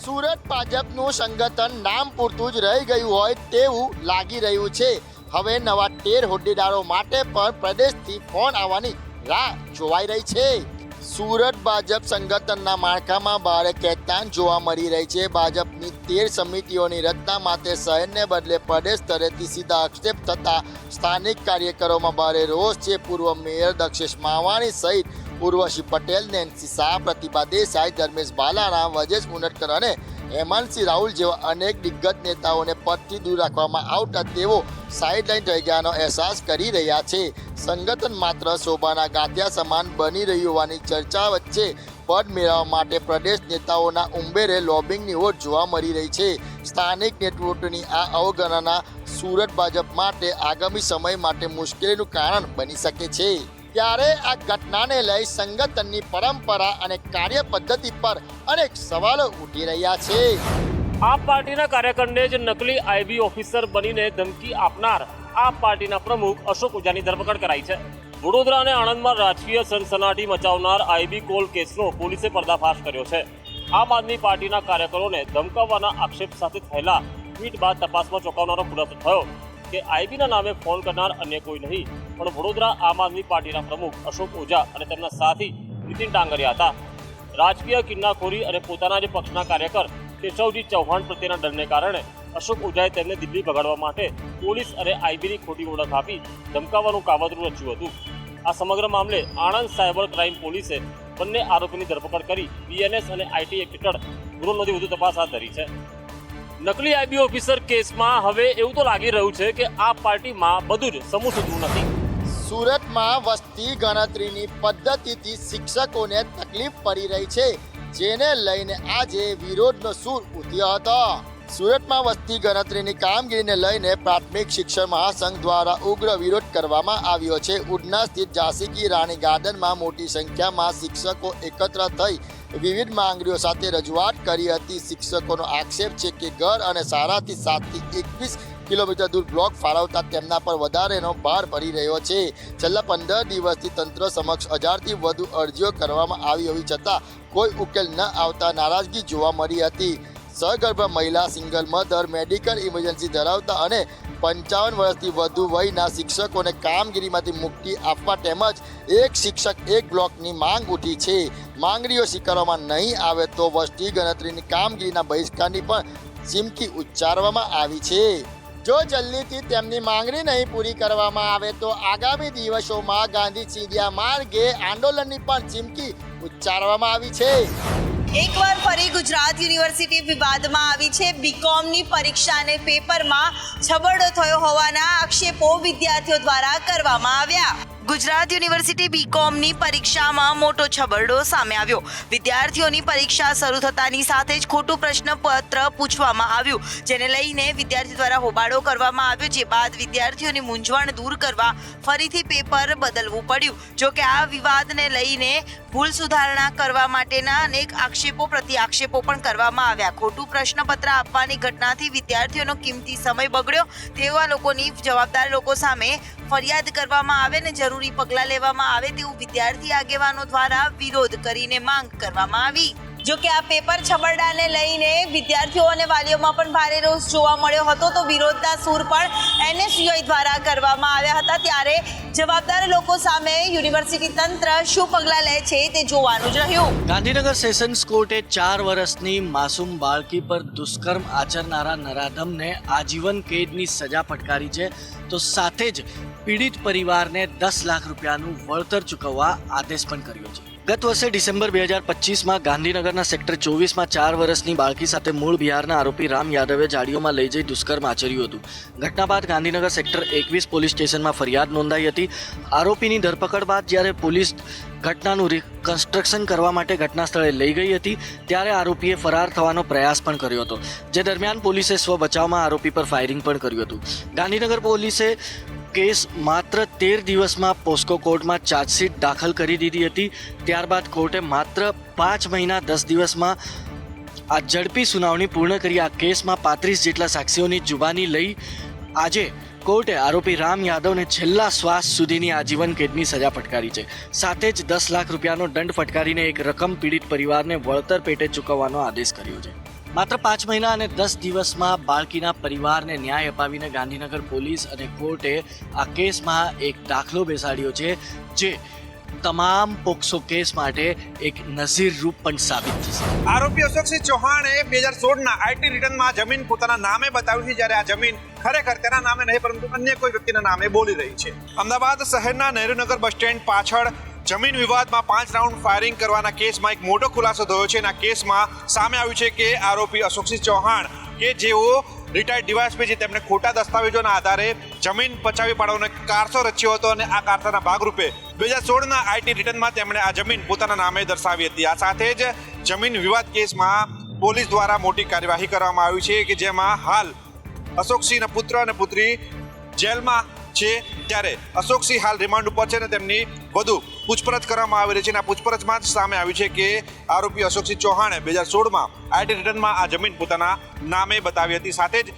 સુરત ભાજપનું સંગઠન નામ પૂરતું જ રહી ગયું હોય તેવું લાગી રહ્યું છે। હવે નવા 13 હોદ્દેદારો માટે પણ પ્રદેશથી ફોન આવવાની રાહ જોવાઈ રહી છે। સુરત ભાજપ સંગઠનના માળખામાં ભારે ખેંચતાણ જોવા મળી રહી છે। ભાજપની 13 સમિતિઓની રચના માટે શહેરને બદલે પ્રદેશ સ્તરેથી સીધા આક્ષેપ થતા સ્થાનિક કાર્યકરોમાં ભારે રોષ છે। પૂર્વ મેયર દક્ષેશ માવાણી સહિત ઉર્વશી પટેલ, નેન્સી શાહ, પ્રતિભા દેસાઈ, ધર્મેશ બાલારામ, વજેશ મુનડકર અને હેમાંશી રાહુલ જેવા અનેક દિગ્ગજ નેતાઓને પદથી દૂર રાખવામાં આવતા તેઓ સાઇડલાઇન થઈ ગયાનો અહેસાસ કરી રહ્યા છે। સંગઠન માત્ર શોભાના ગાંઠિયા સમાન બની રહ્યું હોવાની ચર્ચા વચ્ચે પદ મેળવવા માટે પ્રદેશ નેતાઓના ઉંબેરે લોબિંગની ઓટ જોવા મળી રહી છે। સ્થાનિક નેતૃત્વની આ અવગણના સુરત ભાજપ માટે આગામી સમય માટે મુશ્કેલીનું કારણ બની શકે છે। ત્યારે આ ઘટનાને લઈ સંગઠનની પરંપરા અને કાર્ય પદ્ધતિ પર અનેક સવાલો ઉઠી રહ્યા છે। આપ પાર્ટીના કાર્યકરને જ નકલી આઈબી ઓફિસર બનીને ધમકી આપનાર આપ પાર્ટીના પ્રમુખ અશોક ઓઝાની ધરપકડ કરાઈ છે। વડોદરા અને આણંદમાં રાજકીય સનસનાટી મચાવનાર આઈબી કોલ કેસનો પોલીસે પર્દાફાશ કર્યો છે। આમ આદમી પાર્ટીના કાર્યકરોને ધમકાવવાના આક્ષેપ સાથે થયેલા ટ્વીટ બાદ તપાસમાં ચોંકાવનારો ખુલાસો થયો કે આઈબીના નામે ફોન કરનાર અન્ય કોઈ નહીં પણ વડોદરા આમ આદમી પાર્ટીના પ્રમુખ અશોક ઓઝા અને તેમના સાથી નીતિન ટાંગરિયા હતા। રાજકીય કિન્નાખોરી અને પોતાના જ પક્ષના કાર્યકર કેશવજી ચૌહાણ પ્રત્યેના ડરને કારણે અશોક ઓઝાએ તેમને દિલ્હી ભગાડવા માટે પોલીસ અને આઈબીની ખોટી ઓળખ આપી ધમકાવવાનું કાવતરું રચ્યું હતું। આ સમગ્ર મામલે આણંદ સાયબર ક્રાઇમ પોલીસે બંને આરોપીની ધરપકડ કરી બીએનએસ અને આઈટી એક્ટ હેઠળ ગુનો નોંધી વધુ તપાસ હાથ ધરી છે। નકલી આઈબી ઓફિસર કેસમાં હવે એવું તો લાગી રહ્યું છે કે આ પાર્ટીમાં બધું જ સમૂહ સૂત્રું નથી। સુરતમાં વસ્તી ગણતરીની પદ્ધતિથી શિક્ષકોને તકલીફ પડી રહી છે, જેને લઈને આજે વિરોધનો સૂર ઉઠ્યો હતો। સુરતમાં વસ્તી ગણતરીની કામગીરીને લઈને પ્રાથમિક શિક્ષણ મહાસંઘ દ્વારા ઉગ્ર વિરોધ કરવામાં આવ્યો છે। ઉધના સ્થિત ઝાંસી રાણી ગાર્ડનમાં મોટી સંખ્યામાં શિક્ષકો એકત્ર થઈ વિવિધ માંગણીઓ સાથે રજૂઆત કરી હતી। શિક્ષકોનો આક્ષેપ છે કે ઘર અને શાળાથી 7 થી 21 કિલોમીટર દૂર બ્લોક ફાળવતા તેમના પર વધારેનો ભાર પડી રહ્યો છે। છેલ્લા 15 દિવસથી તંત્ર સમક્ષ 1000થી વધુ અરજીઓ કરવામાં આવી હોવી છતાં કોઈ ઉકેલ ન આવતા નારાજગી જોવા મળી હતી। સગર્ભા મહિલા, સિંગલ મધર, મેડિકલ ઇમરજન્સી ધરાવતા અને 55 વર્ષથી વધુ વયના શિક્ષકોને કામગીરીમાંથી મુક્તિ આપવા તેમજ એક શિક્ષક એક બ્લોકની માંગ ઉઠી છે। માંગણીઓ સ્વીકારવામાં નહીં આવે તો વસ્તી ગણતરીની કામગીરીના બહિષ્કારની પણ ચીમકી ઉચ્ચારવામાં આવી છે। જો જલ્દીથી તેમની માંગણી નહીં પૂરી કરવામાં આવે તો આગામી દિવસોમાં ગાંધી ચીડિયા માર્ગે આંદોલનની પણ ચીમકી ઉચ્ચારવામાં આવી છે। એકવાર ફરી ગુજરાત યુનિવર્સિટી વિવાદમાં આવી છે। બીકોમની પરીક્ષા અને પેપરમાં છબરડો થયો હોવાના આક્ષેપો વિદ્યાર્થીઓ દ્વારા કરવામાં આવ્યા। ગુજરાત યુનિવર્સિટી બીકોમની પરીક્ષામાં મોટો છબરડો સામે આવ્યો। વિદ્યાર્થીઓની પરીક્ષા શરૂ થતાની સાથે જ ખોટું પ્રશ્નપત્ર પૂછવામાં આવ્યું, જેને લઈને વિદ્યાર્થીઓ દ્વારા હોબાળો કરવામાં આવ્યો। જે બાદ વિદ્યાર્થીઓની મૂંઝવણ દૂર કરવા ફરીથી પેપર બદલવું પડ્યું। જો કે આ વિવાદને લઈને ભૂલ સુધારણા કરવા માટેના અનેક આક્ષેપો પ્રતિ આક્ષેપો પણ કરવામાં આવ્યા। ખોટું પ્રશ્નપત્ર આપવાની ઘટનાથી વિદ્યાર્થીઓનો કિંમતી સમય બગડ્યો। તેવા લોકોની જવાબદાર લોકો સામે ફરિયાદ કરવામાં આવે ને જરૂરી પગલાં લેવામાં આવે તેવું વિદ્યાર્થી આગેવાનો દ્વારા વિરોધ કરીને માંગ કરવામાં આવી। જો કે આ પેપર છબરડાને લઈને વિદ્યાર્થીઓ અને વાલીઓમાં પણ ભારે રોષ જોવા મળ્યો હતો, તો વિરોધના સૂર પણ એનએસયુઆઈ દ્વારા કરવામાં આવ્યા હતા। ત્યારે જવાબદાર લોકો સામે યુનિવર્સિટી તંત્ર શું પગલાં લે છે તે જોવાનું જ રહ્યું। ગાંધીનગર સેશન્સ કોર્ટે 4 વર્ષની માસૂમ બાળકી પર દુષ્કર્મ આચરનારા નરાધમને આજીવન કેદની સજા ફટકારી છે, તો સાથે જ પીડિત પરિવારને 10 લાખ રૂપિયાનું વળતર ચૂકવવા આદેશ પણ કર્યો છે। ગત વર્ષે ડિસેમ્બર 2025માં ગાંધીનગરના સેક્ટર 24માં 4 વર્ષની બાળકી સાથે મૂળ બિહારના આરોપી રામ યાદવે જાડીઓમાં લઈ જઈ દુષ્કર્મ આચર્યું હતું। ઘટના બાદ ગાંધીનગર સેક્ટર 21 પોલીસ સ્ટેશનમાં ફરિયાદ નોંધાઈ હતી। આરોપીની ધરપકડ બાદ જ્યારે પોલીસ ઘટનાનું રિકન્સ્ટ્રક્શન કરવા માટે ઘટના સ્થળે લઈ ગઈ હતી ત્યારે આરોપીએ ફરાર થવાનો પ્રયાસ પણ કર્યો હતો, જે દરમિયાન પોલીસે સ્વ બચાવમાં આરોપી પર ફાયરિંગ પણ કર્યું હતું। ગાંધીનગર પોલીસે કેસ માત્ર 13 દિવસમાં પોસ્કો કોર્ટમાં ચાર્જશીટ દાખલ કરી દીધી હતી। ત્યારબાદ કોર્ટે માત્ર 5 મહિના 10 દિવસમાં આ ઝડપી સુનાવણી પૂર્ણ કરી આ કેસમાં 35 જેટલા સાક્ષીઓની જુબાની લઈ આજે કોર્ટે આરોપી રામ યાદવને છેલ્લા શ્વાસ સુધીની આજીવન કેદની સજા ફટકારી છે। સાથે જ 10 લાખ રૂપિયાનો દંડ ફટકારીને એક રકમ પીડિત પરિવારને વળતર પેટે ચૂકવવાનો આદેશ કર્યો છે। માત્ર 5 મહિના અને 10 દિવસમાં બાળકીના પરિવારને ન્યાય અપાવીને ગાંધીનગર પોલીસ અને કોર્ટે આ કેસમાં એક દાખલો બેસાડ્યો છે, જે તમામ પોક્સો કેસ માટે એક નઝીરરૂપ પણ સાબિત થશે. આરોપી અશોકસિંહ ચૌહાણે 2016ના આઈટી રિટર્નમાં જમીન પોતાના નામે બતાવી છે, જ્યારે આ જમીન ખરેખર તેના નામે નહીં પરંતુ અન્ય કોઈ વ્યક્તિના નામે બોલી રહી છે. અમદાવાદ શહેરના નહેરુનગર બસ સ્ટેન્ડ પાછળ જમીન વિવાદમાં 5 રાઉન્ડ ફાયરિંગ કરવાના કેસમાં એક મોટો ખુલાસો થયો છે. આ કેસમાં સામે આવ્યું છે કે આરોપી અશોકસિંહ ચૌહાણ કે જેઓ રિટાયર્ડ ડીવાયએસપી છે, તેમણે ખોટા દસ્તાવેજોના આધારે જમીન પચાવી પાડવાનો કારસો રચ્યો હતો અને આ કારસાના ભાગરૂપે 2016ના આઈટી રિટર્નમાં તેમણે આ જમીન પોતાના નામે દર્શાવી હતી. આ સાથે જ જમીન વિવાદ કેસમાં પોલીસ દ્વારા મોટી કાર્યવાહી કરવામાં આવી છે કે જેમાં હાલ અશોકસિંહના પુત્ર અને પુત્રી જેલમાં છે, ત્યારે અશોકસિંહ હાલ રિમાન્ડ ઉપર છે અને તેમની વધુ પૂછપરછ કરવામાં આવી રહી છે. અને આ પૂછપરછમાં જ સામે આવ્યું છે કે આરોપી અશોકસિંહ ચૌહાણે 2016માં આઈટી રિટર્નમાં આ જમીન પોતાના નામે બતાવી હતી. સાથે જ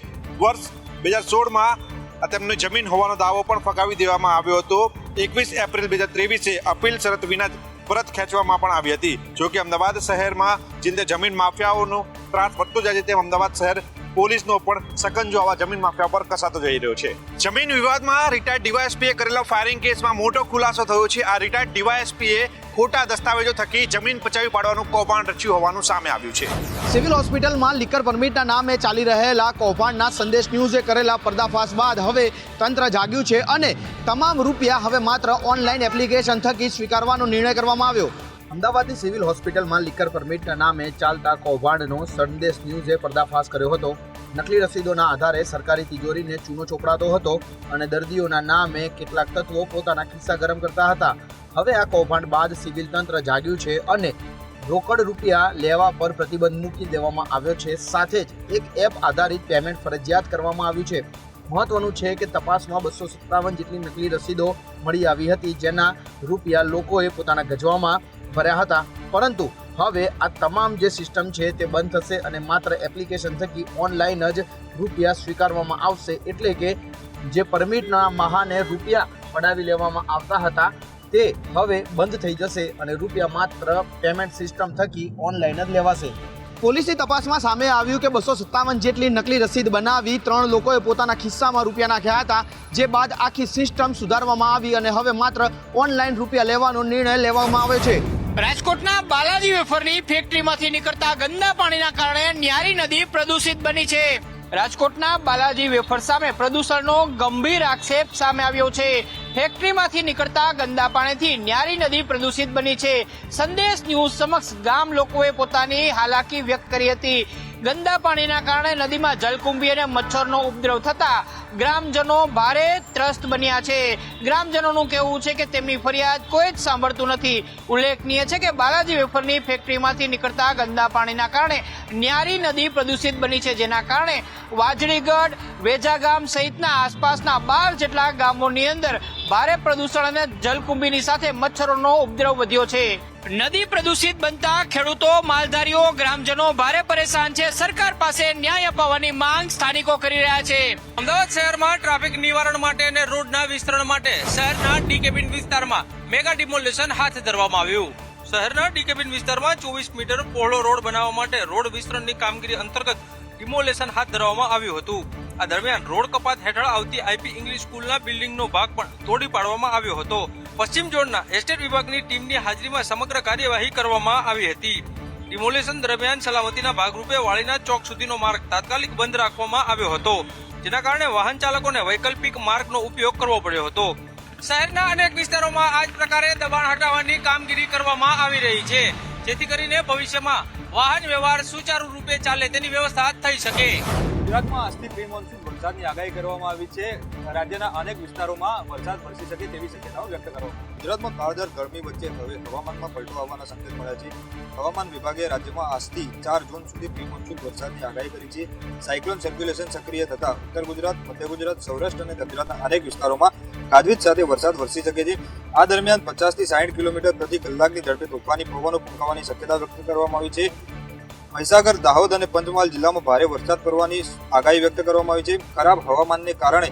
વર્ષ 2016માં તેમની જમીન હોવાનો દાવો પણ ફગાવી દેવામાં આવ્યો હતો. 21 એપ્રિલ 2023 અપીલ શરત વિના પરત ખેંચવામાં પણ આવી હતી. જો કે અમદાવાદ શહેરમાં જે જમીન માફિયાઓનો ત્રાસ વધતો જાય છે, તેમ અમદાવાદ શહેર પોલીસનો પણ સકંજો આવા જમીન માફિયા પર કસાતો જઈ રહ્યો છે. જમીન વિવાદમાં રિટાયર્ડ ડીવાયએસપીએ કરેલા ફાયરિંગ કેસમાં મોટો ખુલાસો થયો છે. આ રિટાયર્ડ ડીવાયએસપીએ ખોટા દસ્તાવેજો થકી જમીન પચાવી પાડવાનું કૌભાંડ રચ્યું હોવાનું સામે આવ્યું છે. સિવિલ હોસ્પિટલમાં લિકર પરમિટના નામે ચાલી રહેલા કૌભાંડના સંદેશ ન્યૂઝે કરેલા પર્દાફાશ બાદ હવે તંત્ર જાગ્યું છે અને તમામ રૂપિયા હવે માત્ર ઓનલાઈન એપ્લિકેશન થકી સ્વીકારવાનો નિર્ણય કરવામાં આવ્યો. અમદાવાદની સિવિલ હોસ્પિટલમાં લિકર પરમિટના નામે ચાલતા કૌભાંડનો સંદેશ ન્યૂઝે પર્દાફાશ કર્યો હતો. નકલી રસીદોના આધારે સરકારી તિજોરીને ચૂનો ચોપડાતો હતો અને દર્દીઓના નામે કેટલાક તત્વો પોતાના ખિસ્સા ગરમ કરતા હતા. હવે આ કૌભાંડ બાદ સિવિલ તંત્ર જાગ્યું છે અને રોકડ રૂપિયા લેવા પર પ્રતિબંધ મૂકી દેવામાં આવ્યો છે. સાથે જ એક એપ આધારિત પેમેન્ટ ફરજિયાત કરવામાં આવ્યું છે. મહત્વનું છે કે તપાસમાં 257 જેટલી નકલી રસીદો મળી આવી હતી, જેના રૂપિયા લોકોએ પોતાના ગજવામાં ભર્યા હતા. પરંતુ હવે આ તમામ જે સિસ્ટમ છે તે બંધ થશે અને માત્ર એપ્લિકેશન થકી ઓનલાઈન જ રૂપિયા સ્વીકારવામાં આવશે. એટલે કે જે પરમિટના બહાને રૂપિયા પડાવી લેવામાં આવતા હતા તે હવે બંધ થઈ જશે અને રૂપિયા માત્ર પેમેન્ટ સિસ્ટમ થકી ઓનલાઈન જ લેવાશે. પોલીસની તપાસમાં સામે આવ્યું કે 257 જેટલી નકલી રસીદ બનાવી 3 લોકોએ પોતાના ખિસ્સામાં રૂપિયા નાખ્યા હતા, જે બાદ આખી સિસ્ટમ સુધારવામાં આવી અને હવે માત્ર ઓનલાઈન રૂપિયા લેવાનો નિર્ણય લેવામાં આવ્યો છે. રાજકોટના બાલાજી વેફરની ફેક્ટરીમાંથી નીકળતા ગંદા પાણીના કારણે ન્યારી નદી પ્રદૂષિત બની છે. રાજકોટના બાલાજી વેફર સામે પ્રદૂષણનો ગંભીર આક્ષેપ સામે આવ્યો છે. ફેક્ટરીમાંથી નીકળતા ગંદા પાણીથી ન્યારી નદી પ્રદૂષિત બની છે. સંદેશ ન્યૂઝ સમક્ષ ગામ લોકોએ પોતાની હાલાકી વ્યક્ત કરી હતી. ગંદા પાણીના કારણે નદીમાં જલકુંભી અને મચ્છરનો ઉપદ્રવ થતા ગ્રામજનો ભારે ત્રસ્ત બન્યા છે. ગ્રામજનોનું કહેવું છે કે તેમની ફરિયાદ કોઈ જ સાંભળતું નથી. ઉલ્લેખનીય છે કે બાલાજી વેફરની ફેક્ટરીમાંથી નીકળતા ગંદા પાણીના કારણે ન્યારી નદી પ્રદૂષિત બની છે, જેના કારણે વાજડીગઢ, વેજા ગામ સહિતના આસપાસના 12 જેટલા ગામોની અંદર ભારે પ્રદૂષણ અને જલકુંભીની સાથે મચ્છરોનો ઉપદ્રવ વધ્યો છે. નદી પ્રદૂષિત બનતા ખેડૂતો, માલધારીઓ, ગ્રામજનો ભારે પરેશાન છે. સરકાર પાસે ન્યાય અપાવવાની માંગ સ્થાનિકો કરી રહ્યા છે. અમદાવાદ શહેરમાં ટ્રાફિક નિવારણ માટે અને રોડના વિસ્તરણ માટે શહેરના ડી કેબિન વિસ્તારમાં મેગા ડિમોલેશન હાથ ધરવામાં આવ્યું. શહેરના ડી કેબિન વિસ્તારમાં 24 મીટર પહોળો રોડ બનાવવા માટે રોડ વિસ્તરણની કામગીરી અંતર્ગત ડિમોલેશન હાથ ધરવામાં આવ્યું હતું. આ દરમિયાન રોડ કપાત હેઠળ આવતી આઈપી ઇંગ્લિશ સ્કૂલના બિલ્ડિંગનો ભાગ પણ તોડી પાડવામાં આવ્યો હતો. પશ્ચિમ ઝોનના એસ્ટેટ વિભાગની ટીમની હાજરીમાં સમગ્ર કાર્યવાહી કરવામાં આવી હતી. ડિમોલેશન દરમિયાન સલામતીના ભાગરૂપે વાળીના ચોક સુધીનો માર્ગ તાત્કાલિક બંધ રાખવામાં આવ્યો હતો, જેના કારણે વાહન ચાલકોને વૈકલ્પિક માર્ગનો ઉપયોગ કરવો પડ્યો હતો. શહેરના અનેક વિસ્તારોમાં આ જ પ્રકારે દબાણ હટાવવાની કામગીરી કરવામાં આવી રહી છે, જેથી કરીને ભવિષ્યમાં વાહન વ્યવહાર સુચારુ રૂપે ચાલે તેની વ્યવસ્થા થઈ શકે. ગુજરાતમાં આજથી પ્રી મોન્સૂન વરસાદની આગાહી કરવામાં આવી છે. રાજ્યના અનેક વિસ્તારોમાં વરસાદ વરસી શકે તેવી શક્યતાઓ વ્યક્ત કરવામાં. ગુજરાતમાં કાળઝાળ ગરમી વચ્ચે હવે હવામાનમાં પલટો આવવાના સંકેત મળ્યા છે. હવામાન વિભાગે રાજ્યમાં આજથી 4 જૂન સુધી પ્રી મોન્સૂન વરસાદની આગાહી કરી છે. સાયક્લોન સર્ક્યુલેશન સક્રિય થતા ઉત્તર ગુજરાત, મધ્ય ગુજરાત, સૌરાષ્ટ્ર અને ગુજરાતના અનેક વિસ્તારોમાં ગાજવીજ સાથે વરસાદ વરસી શકે છે. આ દરમિયાન 50 થી 60 કિલોમીટર પ્રતિ કલાકની ઝડપે તોફાની પવનો ફૂંકાવાની શક્યતા વ્યક્ત કરવામાં આવી છે. મહીસાગર, દાહોદ અને પંચમહાલ જિલ્લામાં ભારે વરસાદ પડવાની આગાહી વ્યક્ત કરવામાં આવી છે. ખરાબ હવામાનને કારણે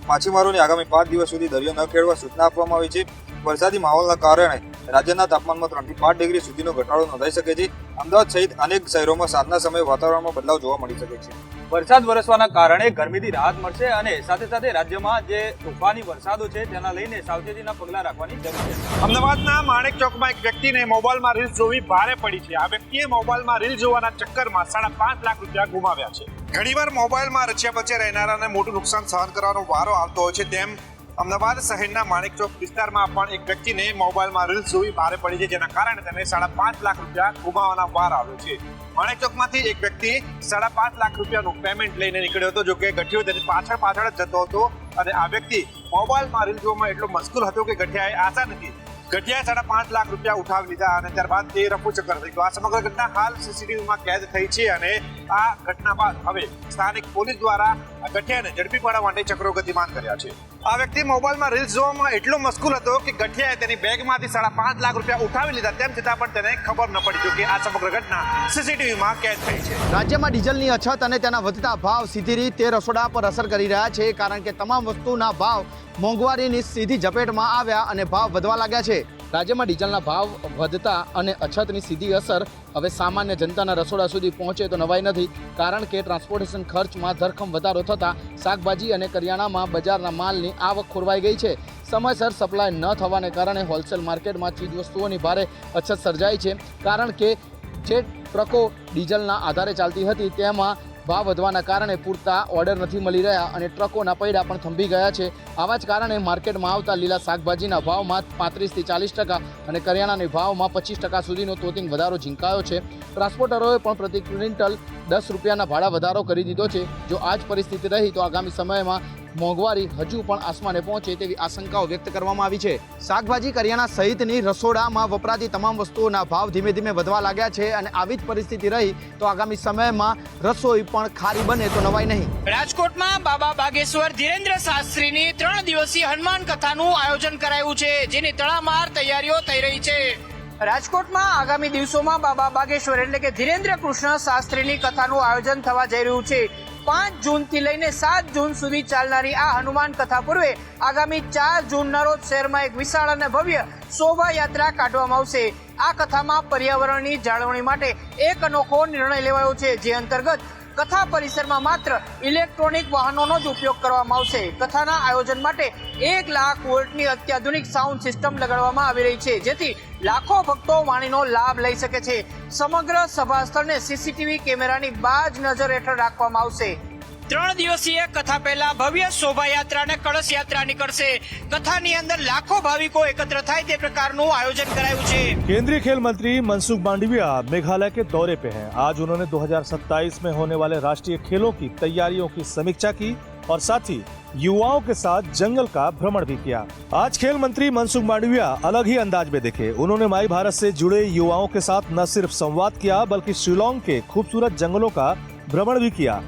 માછીમારોને આગામી 5 દિવસ સુધી દરિયો ન ખેડવા સૂચના આપવામાં આવી છે. વરસાદી માહોલના કારણે રાજ્યના તાપમાનમાં 3 થી 5 ડિગ્રી સુધીનો ઘટાડો નોંધાઈ શકે છે. અમદાવાદ સહિત અનેક શહેરોમાં સાંજના સમયે વાતાવરણમાં બદલાવ જોવા મળી શકે છે. વરસાદ વરસવાના કારણે ગરમીથી રાહત મળશે અને સાથે સાથે રાજ્યમાં જે તોફાની વરસાદો છે તેના લઈને સાવચેતીના પગલાં રાખવાની જરૂર છે. અમદાવાદના માણેક ચોકમાં એક વ્યક્તિને મોબાઈલમાં રીલ્સ જોવી ભારે પડી છે. આ વ્યક્તિએ મોબાઈલમાં રીલ જોવાના ચક્કરમાં 5.5 લાખ રૂપિયા ગુમાવ્યા છે. ઘણીવાર મોબાઈલમાં રચ્યા પચ્યા રહેનારાને મોટું નુકસાન સહન કરવાનો વારો આવતો હોય છે, તેમ અમદાવાદ શહેરના માણેક ચોક વિસ્તારમાં પણ એક વ્યક્તિને મોબાઈલમાં રીલ્સ જોવી ભારે પડી છે, જેના કારણે તેને 5.5 લાખ રૂપિયા ગુમાવવાના વાર આવ્યો છે. માણેક ચોકમાંથી એક વ્યક્તિ 5.5 લાખ રૂપિયાનું પેમેન્ટ લઈને નીકળ્યો હતો, જો કે ગઠિયો તેની પાછળ જ જતો હતો અને આ વ્યક્તિ મોબાઈલમાં રીલ જોવામાં એટલો મશગુલ હતો કે ગઠિયાએ આશા નથી. ગઠિયાએ 5.5 લાખ રૂપિયા ઉઠાવી લીધા અને ત્યારબાદ તે રફુચક્કર થઈ ગયો. આ સમગ્ર ઘટના હાલ સીસીટીવીમાં કેદ થઈ છે અને આ ઘટના બાદ હવે સ્થાનિક પોલીસ દ્વારા આ ગઠિયાને ઝડપી પાડવા માટે ચક્રો ગતિમાન કર્યા છે. આ વ્યક્તિ મોબાઈલમાં રીલ્સ જોવામાં એટલો મશગુલ હતો કે ગઠિયાએ તેની બેગમાંથી 5.5 લાખ રૂપિયા ઉઠાવી લીધા, તેમ છતાં પણ તેને ખબર ન પડી, જો કે આ સમગ્ર ઘટના સીસીટીવીમાં કેદ થઈ છે. રાજ્યમાં ડીઝલની અછત અને તેના વધતા ભાવ સીધી રીતે રસોડા પર અસર કરી રહ્યા છે, કારણ કે તમામ વસ્તુના ભાવ મોંઘવારીની સીધી ઝપેટમાં આવ્યા અને ભાવ વધવા લાગ્યા છે. રાજ્યમાં ડીઝલના ભાવ વધતા અને અછતની સીધી અસર હવે સામાન્ય જનતાના રસોડા સુધી પહોંચે તો નવાઈ નથી, કારણ કે ટ્રાન્સપોર્ટેશન ખર્ચમાં ધરખમ વધારો થતાં શાકભાજી અને કરિયાણામાં બજારના માલની આવક ખોરવાઈ ગઈ છે. સમયસર સપ્લાય ન થવાને કારણે હોલસેલ માર્કેટમાં ચીજવસ્તુઓની ભારે અછત સર્જાઈ છે, કારણ કે જે ટ્રકો ડીઝલના આધારે ચાલતી હતી તેમાં ભાવ વધવાના કારણે પૂરતા ઓર્ડર નથી મળી રહ્યા અને ટ્રકોના પૈડા પણ થંભી ગયા છે. આવા જ કારણે માર્કેટમાં આવતા લીલા શાકભાજીના ભાવમાં 35 થી 40% અને કરિયાણાના ભાવમાં 25% સુધીનો તોતિંગ વધારો ઝીંકાયો છે. ટ્રાન્સપોર્ટરોએ પણ પ્રતિ ક્વિન્ટલ 10 રૂપિયાના ભાડા વધારો કરી દીધો છે. જો આ જ પરિસ્થિતિ રહી તો આગામી સમયમાં મોંઘવારી હજુ પણ આસમાને પહોંચે તેવી આશંકાઓ વ્યક્ત કરવામાં આવી છે. શાકભાજી કરિયાણા સહિતની રસોડામાં વપરાતી તમામ વસ્તુઓના ભાવ ધીમે ધીમે વધવા લાગ્યા છે અને આવી જ પરિસ્થિતિ રહી તો આગામી સમયમાં રસોઈ પણ ખારી બને તો નવાઈ નહીં. રાજકોટમાં બાબા બાગેશ્વર ધીરેન્દ્ર શાસ્ત્રીની 3 દિવસીય હનુમાન કથાનું આયોજન કરાયું છે, જેની તડામાર તૈયારીઓ થઈ રહી છે. રાજકોટમાં આગામી દિવસોમાં બાબા બાગેશ્વર એટલે કે ધીરેન્દ્ર કૃષ્ણ શાસ્ત્રીની કથાનું આયોજન થવા જઈ રહ્યું છે. 5 જૂનથી લઈને 7 જૂન સુધી ચાલનારી આ હનુમાન કથા પૂર્વે આગામી 4 જૂનના રોજ શહેરમાં એક વિશાળ અને ભવ્ય શોભાયાત્રા કાઢવામાં આવશે. આ કથામાં પર્યાવરણની જાળવણી માટે એક અનોખો નિર્ણય લેવાયો છે, જે અંતર્ગત કથા પરિસરમાં માત્ર ઇલેક્ટ્રોનિક વાહનોનો જ ઉપયોગ કરવામાં આવશે. કથાના આયોજન માટે 1 લાખ વોલ્ટની અત્યાધુનિક સાઉન્ડ સિસ્ટમ લગાડવામાં આવી રહી છે, જેથી લાખો ભક્તો વાણીનો લાભ લઈ શકે છે. સમગ્ર સભા સ્થળને સીસીટીવી કેમેરાની બાજ નજર હેઠળ રાખવામાં આવશે. 3 દિવસીય કથા પહેલા ભવ્ય શોભાયાત્રા અને કળશ યાત્રા નીકળશે. કથાની અંદર લાખો ભાવિકો એકત્ર થાય તે પ્રકારનું આયોજન કરાયું છે. केंद्रीय खेल मंत्री मनसुख मांडविया मेघालय के दौरे पे हैं. आज उन्होंने 2027 में होने वाले राष्ट्रीय खेलों की तैयारियों की समीक्षा की और साथ ही युवाओं के साथ जंगल का भ्रमण भी किया. आज खेल मंत्री मनसुख मांडविया अलग ही अंदाज में दिखे. उन्होंने माई भारत से जुड़े युवाओं के साथ न सिर्फ संवाद किया बल्कि शिलोंग के खूबसूरत जंगलों का भ्रमण भी किया.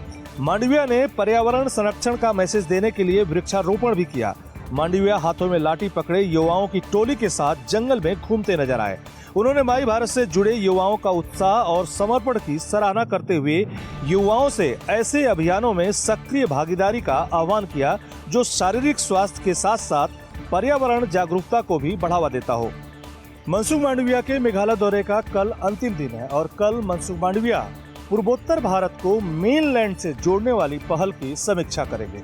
मांडविया ने पर्यावरण संरक्षण का मैसेज देने के लिए वृक्षारोपण भी किया. मांडविया हाथों में लाठी पकड़े युवाओं की टोली के साथ जंगल में घूमते नजर आए. उन्होंने माई भारत से जुड़े युवाओं का उत्साह और समर्पण की सराहना करते हुए युवाओं से ऐसे अभियानों में सक्रिय भागीदारी का आह्वान किया जो शारीरिक स्वास्थ्य के साथ साथ पर्यावरण जागरूकता को भी बढ़ावा देता हो. मनसुख मांडविया के मेघालय दौरे का कल अंतिम दिन है और कल मनसुख मांडविया पूर्वोत्तर भारत को मेनलैंड से जोड़ने वाली पहल की समीक्षा करेंगे.